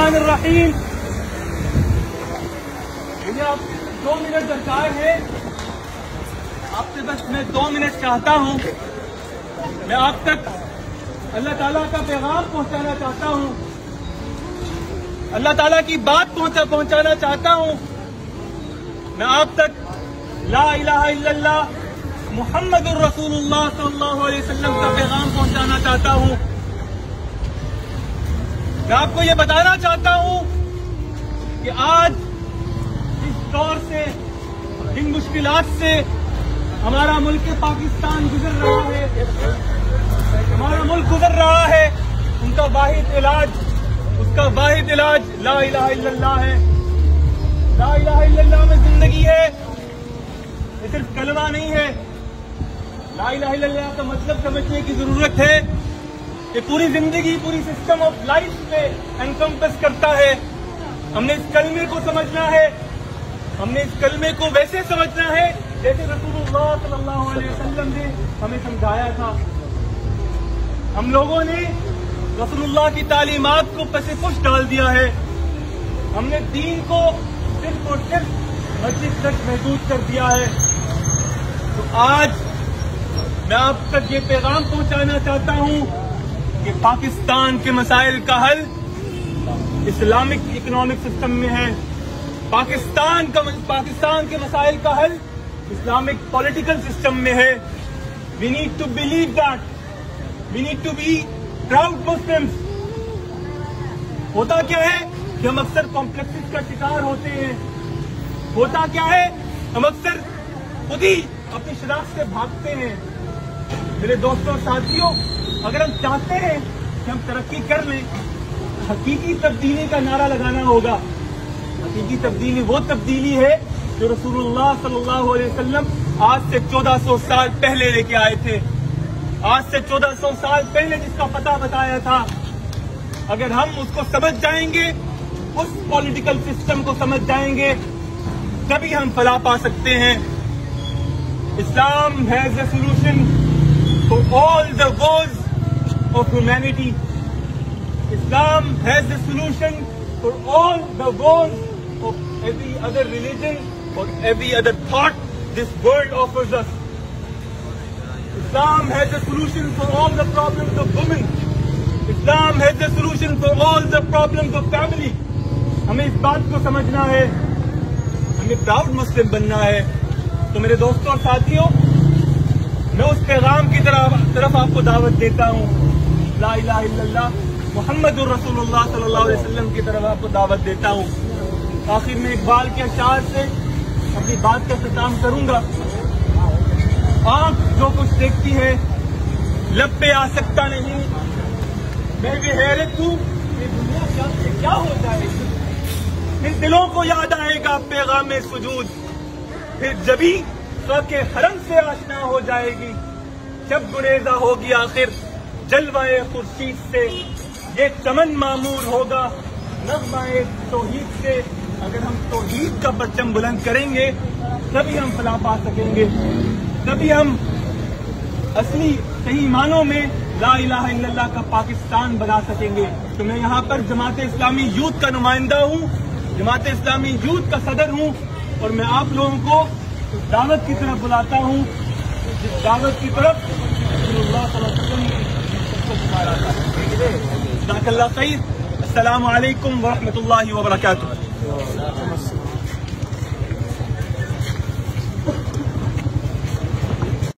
الرحمن الرحیم. مجھے آپ 2 منٹ درکار ہے. آپ سے بس میں 2 منٹ چاہتا ہوں. میں آپ تک اللہ تعالیٰ کا پیغام پہنچانا چاہتا ہوں. اللہ تعالیٰ کی بات پہنچانا چاہتا ہوں. میں آپ تک لا الہ الا اللہ محمد الرسول اللہ صلی اللہ علیہ وسلم کا پیغام پہنچانا چاہتا ہوں. میں آپ کو یہ بتانا چاہتا ہوں کہ آج اس دور سے، ان مشکلات سے ہمارا ملک پاکستان گزر رہا ہے. ہمارا ملک گزر رہا ہے. ان کا واحد علاج، اس کا واحد علاج لا الہ الا اللہ ہے. لا الہ الا اللہ میں زندگی ہے. یہ صرف کلمہ نہیں ہے. لا الہ الا اللہ کا مطلب سمجھنے کی ضرورت ہے. یہ پوری زندگی، پوری سسٹم آف لائف پہ انکمپس کرتا ہے. ہم نے اس کلمے کو سمجھنا ہے. ہم نے اس کلمے کو ویسے سمجھنا ہے جیسے رسول اللہ صلی اللہ علیہ وسلم نے ہمیں سمجھایا تھا. ہم لوگوں نے رسول اللہ کی تعلیمات کو پس پش ڈال دیا ہے. ہم نے دین کو صرف اور صرف مسجد تک محدود کر دیا ہے. تو آج میں آپ تک یہ پیغام پہنچانا چاہتا ہوں کہ پاکستان کے مسائل کا حل اسلامک اکنامک سسٹم میں ہے. پاکستان کے مسائل کا حل اسلامک پولیٹیکل سسٹم میں ہے. We need to believe that. We need to be proud Muslims. ہوتا کیا ہے کہ ہم اکثر کمپلیکسز کا شکار ہوتے ہیں. ہوتا کیا ہے، ہم اکثر خود ہی اپنی شناخت سے بھاگتے ہیں. میرے دوستوں ساتھیوں، اگر ہم چاہتے ہیں کہ ہم ترقی کر لیں، حقیقی تبدیلی کا نعرہ لگانا ہوگا. حقیقی تبدیلی وہ تبدیلی ہے جو رسول اللہ صلی اللہ علیہ وسلم آج سے 1400 سال پہلے لے کے آئے تھے. آج سے 1400 سال پہلے جس کا پتہ بتایا تھا. اگر ہم اس کو سمجھ جائیں گے، اس پولیٹیکل سسٹم کو سمجھ جائیں گے، تبھی ہم فلاح پا سکتے ہیں. Islam has a solution for all the woes of humanity. Islam has a solution for all the woes of every other religion or every other thought this world offers us. Islam has a solution for all the problems of women. Islam has a solution for all the problems of family. ہمیں اس بات کو سمجھنا ہے. ہمیں proud مسلم بننا ہے. تو میرے دوستوں اور ساتھیوں، میں اس پیغام کی طرف آپ کو دعوت دیتا ہوں. لا الہ الا اللہ محمد الرسول اللہ صلی اللہ علیہ وسلم کی طرف آپ کو دعوت دیتا ہوں. آخر میں اقبال کے اشعار سے اپنی بات کا اختتام کروں گا. آنکھ جو کچھ دیکھتی ہے لب پہ آ سکتا نہیں. میں بھی حیرت ہوں کہ دنیا کیا ہو جائے گی. ان دلوں کو یاد آئے گا پیغام سجود. پھر جبھی کے حرم سے آشنا ہو جائے گی. جب گریزہ ہوگی آخر جلوائے خورشید سے. یہ چمن معمور ہوگا نغمہ توحید سے. اگر ہم توحید کا پرچم بلند کریں گے تبھی ہم فلاح پا سکیں گے. تبھی ہم اصلی صحیح معنوں میں لا الہ الا اللہ کا پاکستان بنا سکیں گے. تو میں یہاں پر جماعت اسلامی یوتھ کا نمائندہ ہوں، جماعت اسلامی یوتھ کا صدر ہوں، اور میں آپ لوگوں کو اس دعوت کی طرف بلاتا ہوں جس دعوت کی طرف رسول اللہ صلی اللہ علیہ وسلم کو بلایا تھا. جزاک اللہ خیر. السلام علیکم ورحمۃ اللہ وبرکاتہ.